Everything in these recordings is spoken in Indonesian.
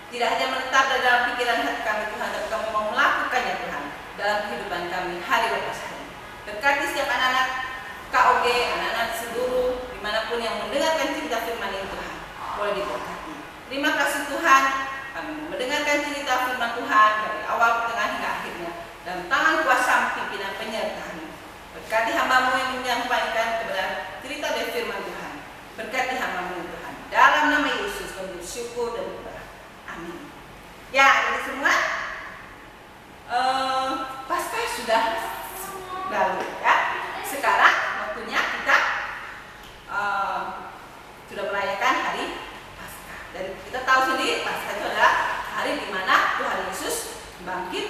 Tidak hanya menetap dalam pikiran hati kami Tuhan, tapi kami mau melakukannya Tuhan dalam kehidupan kami hari lepas hari. Berkati setiap anak-anak KOG, anak-anak seluruh dimanapun yang mendengarkan cerita firman ini Tuhan, boleh diberkati. Terima kasih Tuhan, kami mendengarkan cerita firman Tuhan dari awal, pertengahan hingga akhirnya dalam tangan kuasa pimpinan penyertaan. Berkati hamba-Mu yang menyampaikan kebenaran cerita dari firman Tuhan. Berkati hamba-Mu Tuhan. Dalam nama Yesus kami bersyukur dan berdoa. Amin. Ya, ini semua Paskah sudah lalu ya. Sekarang waktunya kita sudah merayakan hari Paskah. Dan kita tahu sendiri Paskah itu adalah hari di mana Tuhan Yesus bangkit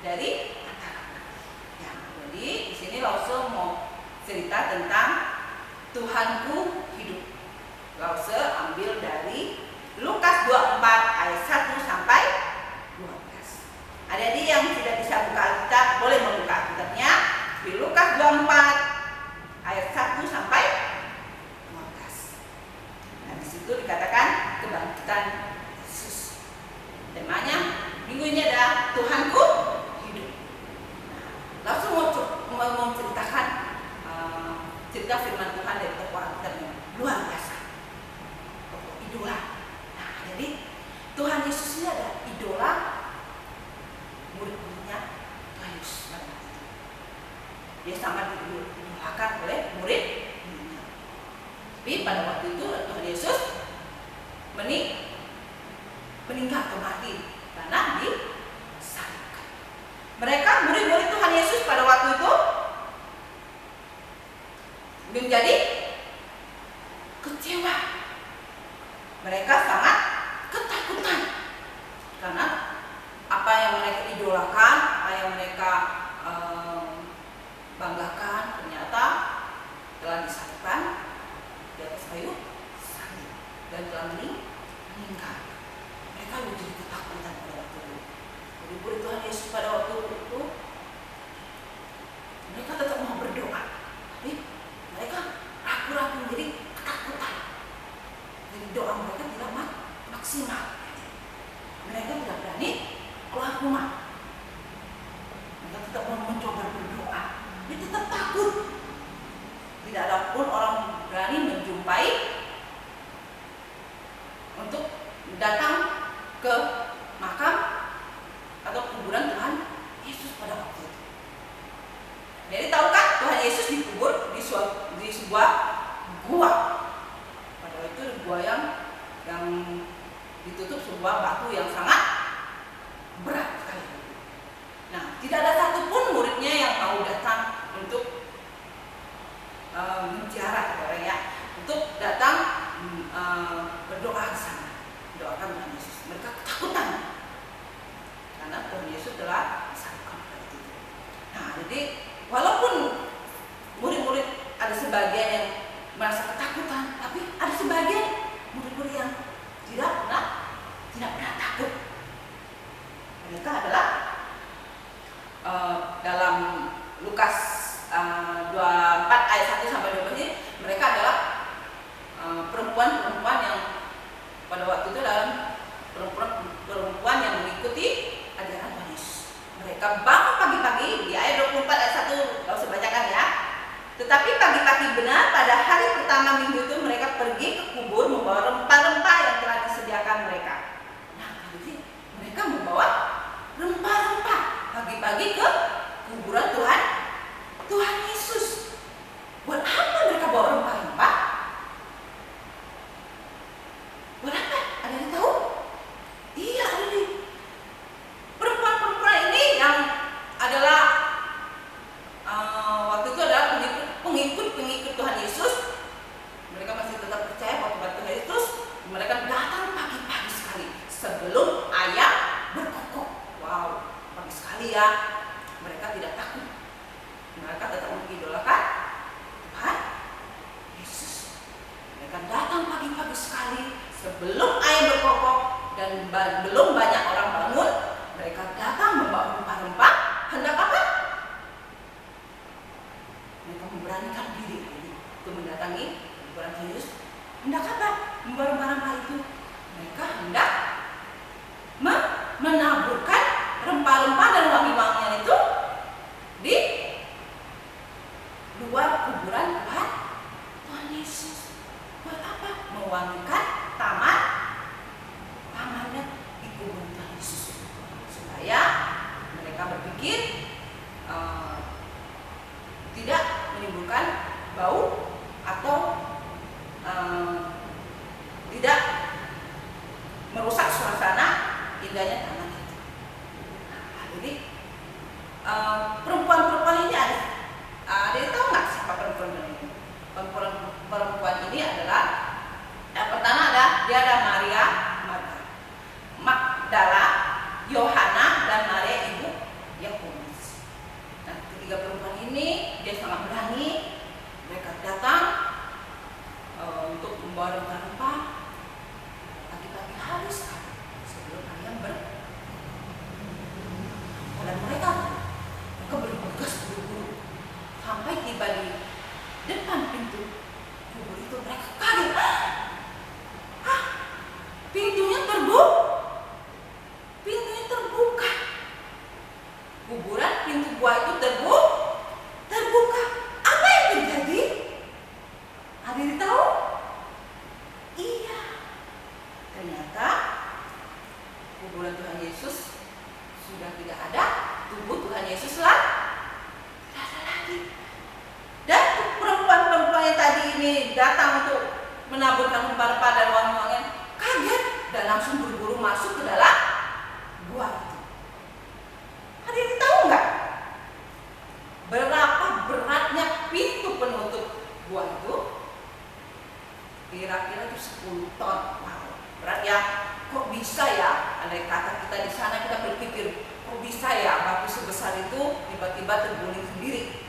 dari antara mati. Ya, jadi di sini Lause mau cerita tentang Tuhanku hidup. Lause ambil dari Lukas 24 ayat 1 sampai 12. Adik-adik yang tidak bisa buka Alkitab boleh membuka Alkitabnya di Lukas 24 ayat 1 sampai 15. Nah, di situ dikatakan kebangkitan Yesus. Temanya minggu ini adalah Tuhanku hidup. Nah, langsung mau ceritakan cerita firman Tuhan dari tokoh Alkitab yang luar biasa. Tokoh idola. Nah, jadi Tuhan Yesus ini ada idola murid-muridnya Tuhan Yesus. Dia sangat diidolakan oleh murid-muridnya. Tapi pada waktu itu Tuhan Yesus meninggal atau mati karena disalibkan. Mereka murid-murid Tuhan Yesus pada waktu itu menjadi kecewa. Mereka sangat ketakutan karena apa yang mereka idolakan, apa yang mereka banggakan ternyata telah disalibkan di atas kayu salib dan telah meninggal. Mereka menjadi ketakutan pada waktu itu. Jadi murid Tuhan Yesus pada waktu itu mereka tetap mau berdoa, tapi mereka ragu-ragu, jadi ketakutan. Jadi doa mereka tidak maksimal. Mereka tidak berani keluar rumah. Mereka tetap mencoba berdoa. Dia tetap takut. Tidak ada pun orang berani menjumpai untuk datang ke makam atau kuburan Tuhan Yesus pada waktu itu. Jadi tahukah Tuhan Yesus dikubur di sebuah gua. Padahal itu gua yang ditutup sebuah batu yang sangat berat sekali. Nah, tidak ada satupun muridnya yang mau datang untuk menziarah untuk datang berdoa ke sana, mendoakan Tuhan Yesus. Mereka ketakutan karena Tuhan Yesus telah disalibkan pada itu. Nah, jadi walaupun murid-murid ada sebagian yang merasa ketakutan, tapi ada sebagian murid-murid yang tidak pernah takut. Mereka adalah dalam Lukas 24 ayat 1 sampai 12 ini, mereka adalah perempuan-perempuan yang pada waktu itu dalam perempuan yang mengikuti ajaran Tuhan Yesus. Mereka bangun pagi-pagi di ayat 24 ayat 1, gak usah bacakan ya. Tetapi pagi-pagi benar pada hari pertama minggu itu mereka pergi ke kubur membawa rempah-rempah yang telah disediakan mereka. Nah, jadi mereka membawa rempah-rempah pagi-pagi ke kuburan Tuhan Yesus. Buat apa mereka bawa rempah-rempah? Buat apa? Ada yang tahu? Iya, ada nih. Perempuan-perempuan ini yang adalah waktu itu adalah pengikut Tuhan Yesus. Mereka masih tetap percaya bahwa Tuhan Yesus. Mereka datang pagi-pagi sekali sebelum ayam berkokok. Wow, pagi sekali ya. Mereka tidak takut. Mereka tetap mengidolakan Tuhan Yesus. Mereka datang pagi-pagi sekali sebelum ayam berkokok dan belum banyak orang bangun. Mereka datang membawa rempah-rempah. Hendak apa? Mereka memberanikan diri untuk mendatangi kuburan Yesus. Hendak apa? Membawa rempah-rempah itu. Mereka hendak menaburkan rempah-rempah dan wangi-wangian itu di luar kuburan Tuhan Yesus. Buat apa? Mewangikan tamannya di kuburan Tuhan Yesus, supaya mereka berpikir tidak menimbulkan bau atau tidak merusak suasana indahnya taman itu. Jadi perempuan-perempuan ini ada tahu nggak siapa perempuan ini? Perempuan ini adalah yang pertama dia ada Maria Magdala, Yohana, dan Maria ibu Yakobus. Nah, ketiga perempuan ini dia sangat berani. Mereka datang untuk membawa rempah-rempah pagi-pagi hari sekali sebelum ayam dan mereka bergegas buru-buru sampai tiba di depan pintu kubur itu. Mereka kaget, pintunya terbuka. Kuburan pintu gua itu terbuka. Apa yang terjadi? Ada yang tahu? Iya, ternyata kuburan Tuhan Yesus sudah tidak ada, tubuh Tuhan Yesus lah tidak ada lagi. Dan perempuan-perempuan yang tadi ini datang untuk menaburkan rempah-rempah dan wangi-wangian kaget dan langsung buru-buru masuk ke dalam gua itu. Ada yang tahu nggak berapa beratnya pintu penutup gua itu? Kira-kira itu 10 ton. Wow, berat ya. Kok bisa ya? Andai kata kita di sana kita berpikir, kok bisa ya batu sebesar itu tiba-tiba terguling sendiri.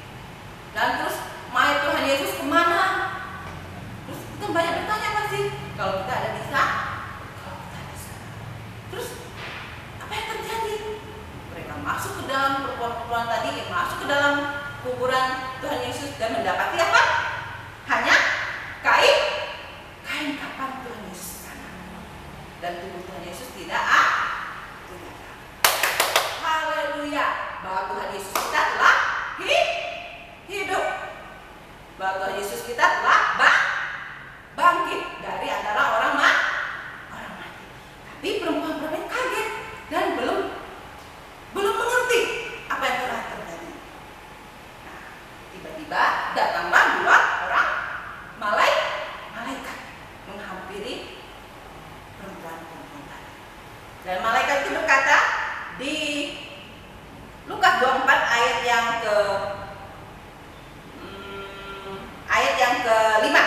Dan terus mayat Tuhan Yesus kemana? Terus kita banyak bertanya pasti. Kalau kita ada di sana, terus apa yang terjadi? Mereka masuk ke dalam perempuan tadi, masuk ke dalam kuburan Tuhan Yesus dan mendapati apa? Hanya kain kapan Tuhan Yesus dan tubuh Tuhan Yesus tidak ada. Haleluya, bahwa Tuhan Yesus kita telah hidup, bahwa Tuhan Yesus kita telah bangkit dari antara orang mati. Tapi perempuan-perempuan kaget dan belum mengerti apa yang telah terjadi. Nah, tiba-tiba datanglah 2 orang malaikat menghampiri perempuan-perempuan tadi. Dan malaikat itu berkata di Lukas 24 ayat yang ke-5.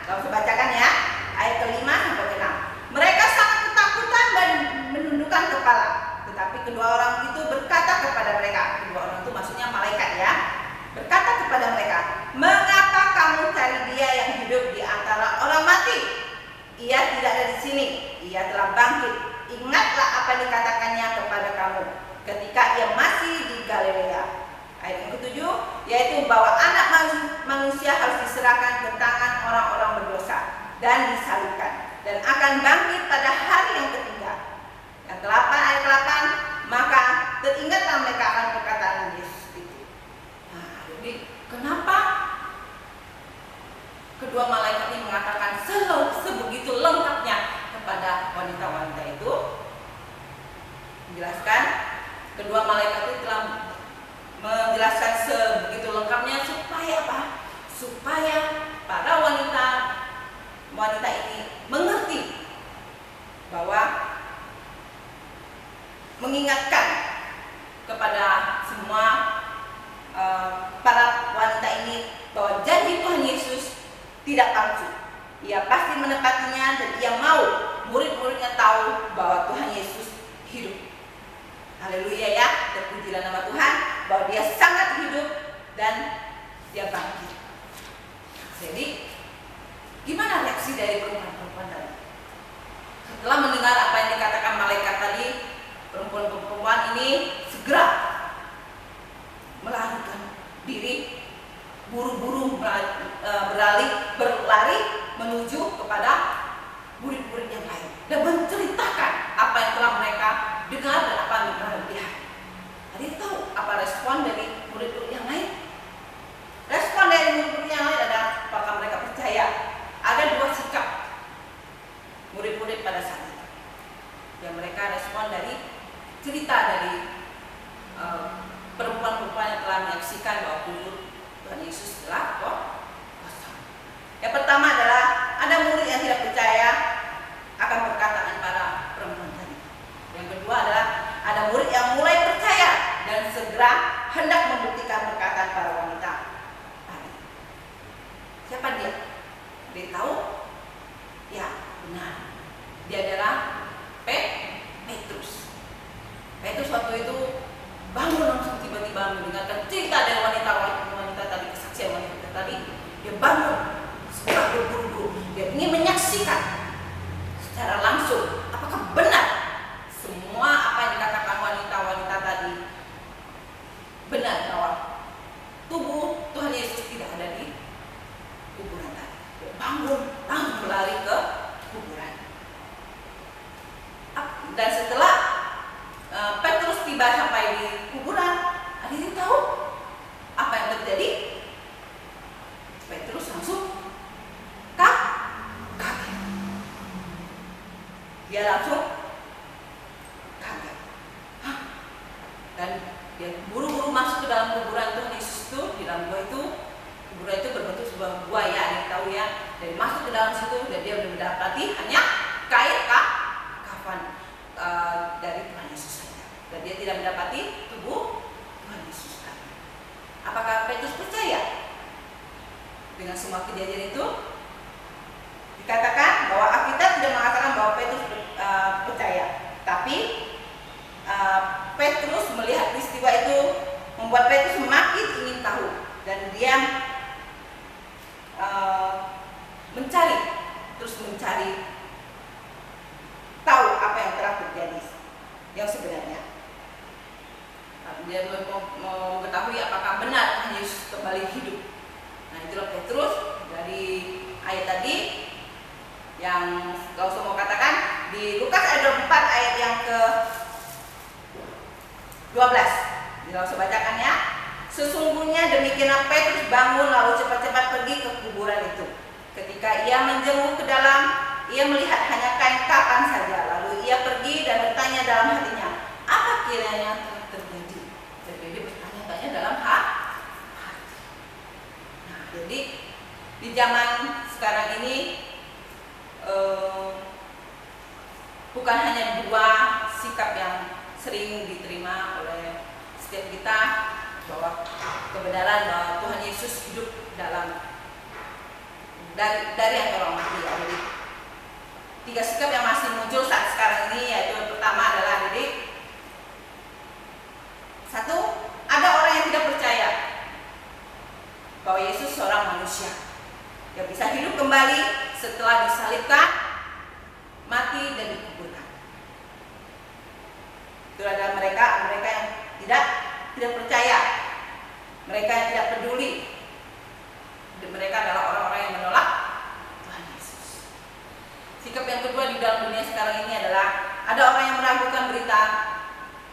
Kalau saya bacakan ya, ayat ke-5 sampai ke-6. Mereka sangat ketakutan dan menundukkan kepala. Tetapi kedua orang itu berkata kepada mereka, kedua orang itu maksudnya malaikat ya, berkata kepada mereka, "Mengapa kamu cari dia yang hidup di antara orang mati? Ia tidak ada di sini, ia telah bangkit. Ingatlah apa yang dikatakannya kepada kamu ketika ia masih di Galilea." Ayat yang ke-7, yaitu bahwa anak manusia harus diserahkan ke tangan orang-orang berdosa dan disalibkan, dan akan bangkit pada hari yang ketiga. Yang ke-8, ayat ke-8, maka teringatlah mereka akan perkataan Yesus itu. Nah, jadi kenapa kedua malaikat ini mengatakan sebegitu lengkapnya kepada wanita-wanita itu? Menjelaskan, kedua malaikat itu telah menjelaskan sebegitu lengkapnya supaya apa? Supaya para wanita ini mengerti bahwa mengingatkan kepada semua para wanita ini bahwa janji Tuhan Yesus tidak palsu. Ia pasti menepatinya dan ia mau murid-muridnya tahu bahwa Tuhan Yesus hidup. Haleluya ya, terpujilah nama Tuhan bahwa dia sangat hidup dan dia bangkit. Jadi gimana reaksi dari perempuan-perempuan tadi? Setelah mendengar apa yang dikatakan malaikat tadi, perempuan-perempuan ini segera melarikan diri, buru-buru berlari menuju kepada murid-murid yang lain dan menceritakan apa yang telah mereka dengar dan respon dari cerita dari perempuan-perempuan yang telah menyaksikan bahwa kubur Tuhan Yesus telah kosong. Yang pertama adalah ada murid yang tidak percaya akan perkataan para perempuan tadi. Yang kedua adalah ada murid yang mulai percaya dan segera hendak membuktikan perkataan para wanita tadi. Siapa dia? Dia tahu? Ya, benar. Dia adalah Petrus. Petrus waktu itu bangun langsung tiba-tiba mendengarkan cerita dari wanita tadi, kesaksian wanita tadi. Dia bangun, segera berburu-buru. Dia ingin menyaksikan secara langsung apakah benar semua apa yang dikatakan wanita-wanita tadi benar bahwa tubuh Tuhan Yesus tidak ada di kuburan tadi. Dia bangun, langsung berlari ke kuburan. Dan setelah Petrus tiba sampai di kuburan, ada yang tahu apa yang terjadi? Petrus langsung kaget. Dia langsung kaget. Dan dia buru-buru masuk ke dalam kuburan Tuhan Yesus itu. Di dalam gua itu, kuburan itu berbentuk sebuah gua ya, dia tahu ya. Dan masuk ke dalam situ dan dia mendapati hanya kain kafan dari Tuhan Yesus saja. Dan dia tidak mendapati tubuh Tuhan Yesus tadi. Apakah Petrus percaya dengan semua kejadian itu? Dikatakan bahwa Alkitab tidak mengatakan bahwa Petrus percaya, tapi Petrus melihat peristiwa itu membuat Petrus semakin ingin tahu dan dia mencari tahu apa yang telah terjadi yang sebenarnya. Dia mau mengetahui apakah benar Tuhan Yesus kembali hidup. Nah, itulah Petrus dari ayat tadi yang kalau saya mau katakan di Lukas ayat 24 ayat yang ke 12. Kalau saya bacakan ya. Sesungguhnya demikianlah Petrus bangun lalu cepat-cepat pergi ke kuburan itu. Ketika ia menjenguk ke dalam, ia melihat hanya kain kafan saja. Lalu ia pergi dan bertanya dalam hatinya, apa kiranya telah terjadi? Terjadi bertanya-tanya dalam hati. Nah, jadi di zaman sekarang ini bukan hanya dua sikap yang sering diterima oleh setiap kita, bahwa kebenaran bahwa Tuhan Yesus hidup dari antara orang mati. Jadi tiga sikap yang masih muncul saat sekarang ini, yaitu yang pertama adalah satu, ada orang yang tidak percaya bahwa Yesus seorang manusia yang bisa hidup kembali setelah disalibkan, mati dan dikuburkan. Itu adalah mereka yang tidak percaya, mereka yang tidak peduli. Dan mereka adalah orang-orang yang menolak Tuhan Yesus. Sikap yang kedua di dalam dunia sekarang ini adalah ada orang yang meragukan berita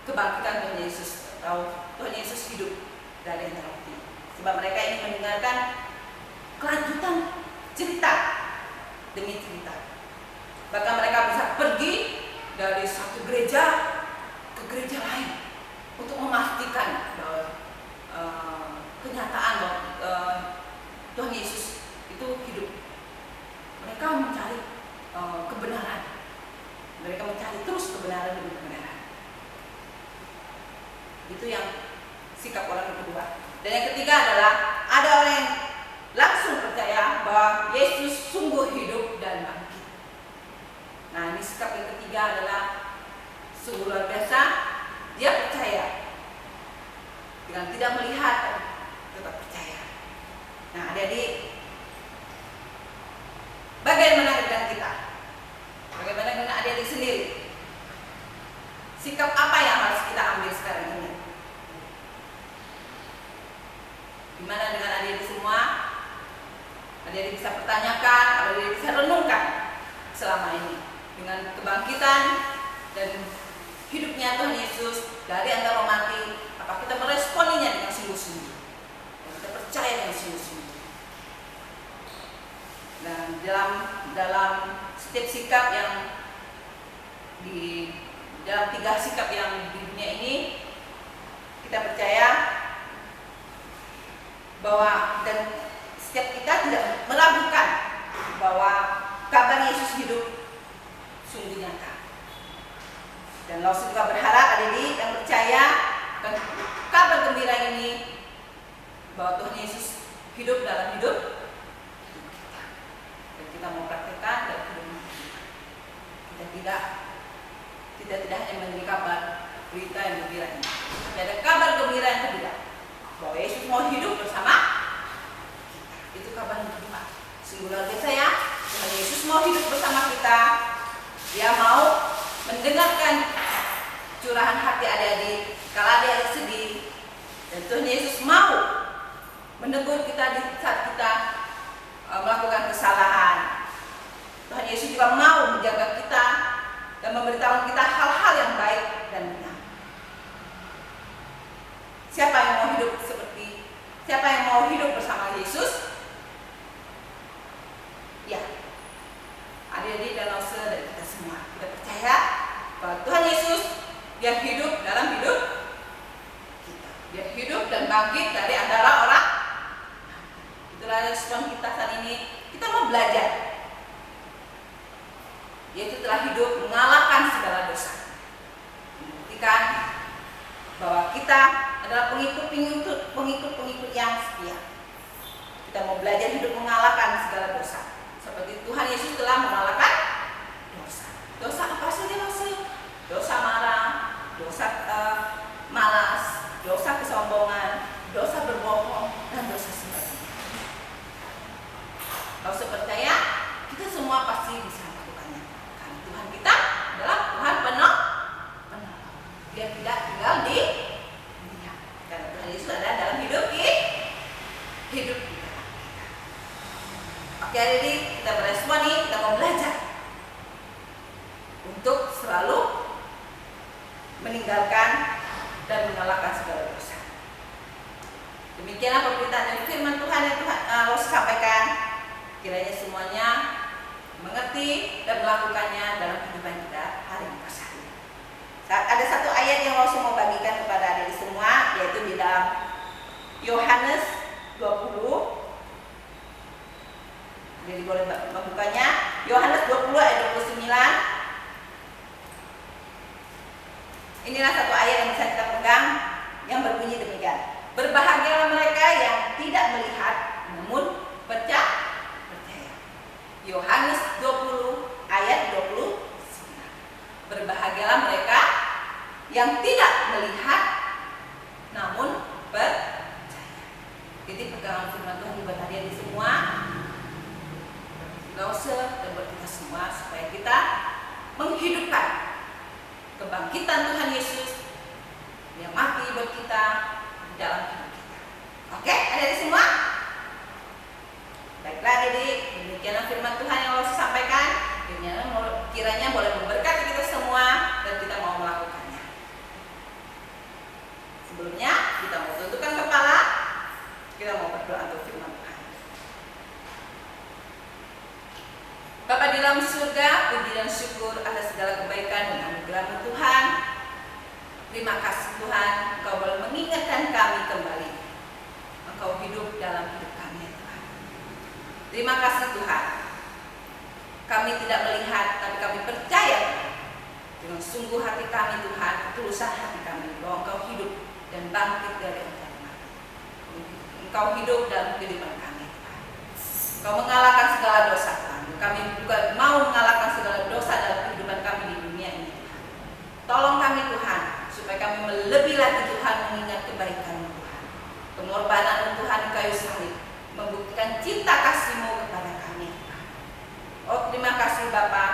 kebangkitan Tuhan Yesus atau Tuhan Yesus hidup dari antara mati. Sebab mereka ingin mendengarkan kelanjutan cerita demi cerita. Bahkan mereka bisa pergi dari satu gereja ke gereja lain untuk memastikan bahwa kenyataan bahwa Tuhan Yesus itu hidup. Mereka mencari kebenaran. Mereka mencari terus kebenaran demi kebenaran. Itu yang sikap orang yang kedua. Dan yang ketiga adalah ada orang yang langsung percaya bahwa Yesus sungguh hidup dan bangkit. Nah, ini sikap yang ketiga adalah sungguh luar biasa. Dia percaya dengan tidak melihat, tetap percaya. Nah, adik-adik, bagaimana dengan kita? Bagaimana dengan adik-adik sendiri? Sikap apa yang harus kita ambil sekarang ini? Gimana dengan adik-adik semua? Adik-adik bisa pertanyakan, adik-adik bisa renungkan selama ini dengan kebangkitan dan hidupnya Tuhan Yesus dari antara mati. Apa kita meresponinya dengan sungguh-sungguh? Kita percaya dengan sungguh-sungguh. Dan dalam setiap sikap yang dalam 3 sikap yang di dunia ini, kita percaya bahwa dan setiap kita tidak meragukan bahwa kabar Yesus hidup sungguh nyata. Dan Lause juga berharap adik-adik yang percaya akan kabar gembira ini, bahwa Tuhan Yesus hidup dalam hidup kita. Dan kita mau praktekkan dalam hidup kita. Kita tidak hanya menerima kabar berita yang gembira ini, tapi ada kabar gembira yang kedua, bahwa Yesus mau hidup bersama kita. Itu kabar yang kedua. Sungguh luar biasa ya, Tuhan Yesus mau hidup bersama kita. Dia mau mendengarkan curahan hati adik-adik kalau adik-adik sedih, dan Tuhan Yesus mau menegur kita di saat kita melakukan kesalahan. Tuhan Yesus juga mau menjaga kita dan memberitahu kita hal-hal yang baik dan benar. Siapa yang mau hidup bersama Yesus? Ya, adik-adik dan Lause dan kita semua. Kita percaya bahwa Tuhan Yesus, Dia hidup dalam hidup kita. Dia hidup dan bangkit dari antara orang. Itulah respon kita saat ini. Kita mau belajar, yaitu telah hidup mengalahkan segala dosa, membuktikan bahwa kita adalah pengikut yang setia. Kita mau belajar hidup mengalahkan segala dosa, seperti Tuhan Yesus telah mengalahkan dosa. Dosa apa saja? Dosa marah, dosa malas, dosa kesombongan, dosa berbohong, dan dosa sebagainya. Kalau percaya, kita semua pasti bisa melakukannya. Karena Tuhan kita adalah Tuhan penolong. Dia tidak tinggal di dunia. Karena Tuhan Yesus ada dalam hidup kita. Oke, jadi kita berespon nih, kita mau belajar untuk selalu meninggalkan dan mengalahkan segala dosa. Demikianlah pemberitaan dari firman Tuhan yang Lause sampaikan. Kiranya semuanya mengerti dan melakukannya dalam kehidupan kita hari ini. Ada satu ayat yang Lause mau bagikan kepada adik semua, yaitu di dalam Yohanes 20. Jadi boleh membukanya. Yohanes 20 ayat 29. Inilah satu ayat yang bisa kita pegang, yang berbunyi demikian: berbahagialah mereka yang tidak melihat namun percaya. Yohanes 20 ayat 29. Berbahagialah mereka yang tidak melihat namun percaya. Jadi pegangan firman Tuhan buat adik-adik semua, Lause dan buat kita semua, supaya kita menghidupkan kebangkitan Tuhan Yesus yang mati buat kita di dalam hidup kita. Oke, adik-adik semua? Baiklah adik-adik, demikianlah firman Tuhan yang Lause sampaikan. Kiranya boleh memberkati kita semua dan kita mau melakukannya. Sebelumnya kita mau tundukkan kepala, kita mau berdoa untuk firman Tuhan. Bapa di dalam surga, puji dan syukur atas segala kebaikan dan anugerah Tuhan. Terima kasih Tuhan, Engkau boleh mengingatkan kami kembali. Engkau hidup dalam hidup kami, Tuhan. Terima kasih Tuhan. Kami tidak melihat, tapi kami percaya dengan sungguh hati kami Tuhan, ketulusan hati kami, bahwa Engkau hidup dan bangkit dari antara mati. Engkau hidup dalam kehidupan kami, Tuhan. Engkau mengalahkan segala dosa, Tuhan. Kami juga mau mengalahkan segala dosa dalam kehidupan kami di dunia ini, Tuhan. Tolong kami Tuhan, supaya kami lebih lagi Tuhan mengingat kebaikan Tuhan, pengorbanan Tuhan di kayu salib, membuktikan cinta kasih-Mu kepada kami, Tuhan. Oh, terima kasih Bapa,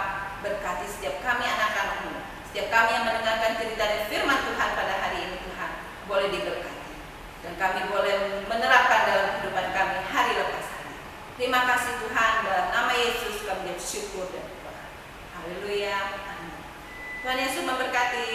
berkati setiap kami anak-anak-Mu, setiap kami yang mendengarkan cerita dan firman Tuhan pada hari ini, Tuhan, boleh diberkati dan kami boleh menerapkan dalam kehidupan kami hari lepas hari. Terima kasih Tuhan, dalam nama Yesus kami bersyukur dan berdoa. Haleluya. Amin. Tuhan Yesus memberkati.